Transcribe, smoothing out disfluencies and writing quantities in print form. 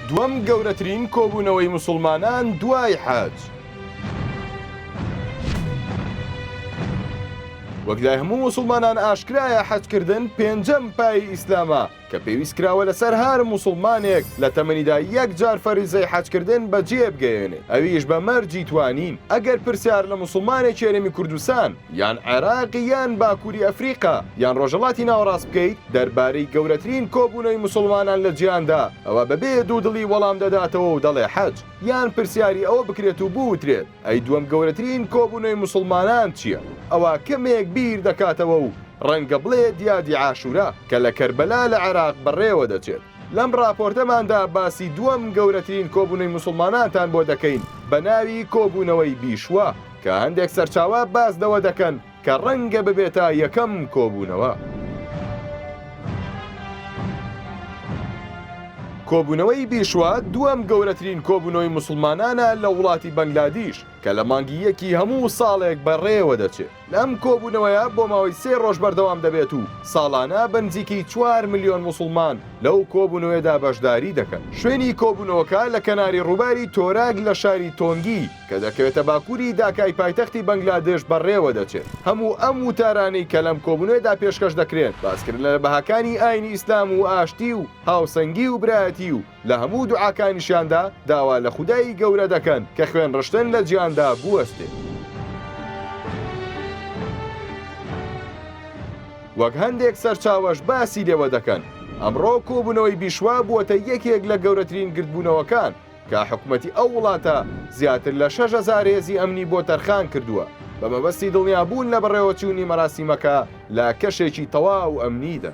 دووەم گەورەترین کۆبوونەوەی موسڵمانان دوای حەج. وەکلای هەموو موسڵمانان ئاشکرایە حەجکردن پێنجەم پای ئیسلامە کە پێویست کراوە لەسەر هەر موسڵمانێک لە تەمەنیدا یەک جار فەریزەی حەجکردن بەجێ بگەێنێ، ئەویش بە مەرجی توانین. ئەگەر پرسیار لە موسڵمانێکی هەرێمی کوردستان یان عێراق یان باکووری ئەفریقا یان ڕۆژهەڵاتی ناوەڕاست بکەیت دەربارەی گەورەترین کۆبوونەوەی موسڵمانان لە جیهاندا، ئەوە بەبێ دوودڵی وەڵام دەداتەوە و دەڵێ حەج. یان پرسیاری ئەوە بکرێت و بوترێت ئەی دووەم گەورەترین کۆبوونەوەی موسڵمانان چییە؟ ئەوە کەمێک بیر دەکاتەوە و ڕەنگە بڵێ دیادی عاشورا کە لە کەربەلا لە عێراق بەڕێوە دەچێت. لەم راپۆرتەماندا باسی دووەم گەورەترین کۆبوونەوەی موسڵمانانتان بۆ دەکەین بە ناوی کۆبوونەوەی بیشوە کە هەندێک سەرچاوە باس دەوە دەکەن کە ڕەنگە ببێتە یەکەم کۆبوونەوە. کۆبوونەوەی بیشوە دووەم گەورەترین کۆبوونەوەی موسڵمانانە لە وڵاتی بەنگلادیش کە لە مانگی یەکی هەموو ساڵێک بەڕێوە دەچێت. لەم کۆبوونەوەیە بۆ ماوەی 3 ڕۆژ بەردەوام دەبێت و ساڵانە بنزیکی 4 ملیۆن موسڵمان لەو کۆبوونەوەیدا بەشداری دەکەن. شوێنی کۆبوونەوەکە لە کەناری ڕووباری تۆراگ لە شاری تۆنگی کە دەکەوێتە باکووری داکای پایتەختی بەنگلادێش بەڕێوە دەچێت. هەموو ئەم وتارانەی کە لەم کۆبوونەوەیدا پێشکەش دەکرێن باسکردن لە بەهاکانی ئاینی ئیسلام و ئاشتی و هاوسەنگی و برایەتی و لە هەموو دوعاکانیشیاندا داوا لە خودایی گەورە دەکەن کە خوێن ڕشتن لە جیهاندا بوەستێت. وەک هەندێک سەرچاوەش باسی لێوە دەکەن ئەمڕۆ کۆبوونەوەی بیشوا بووەتە یەکێک لە گەورەترین گردبوونەوەکان کە حکوومەتی ئەو وڵاتە زیاتر لە 6,000 هێزی ئەمنی بۆ تەرخان کردووە بە مەبەستی دڵنیابوون لە بەڕێوەچوونی مەراسیمەکە لە کەشێکی تەواو ئەمنیدا.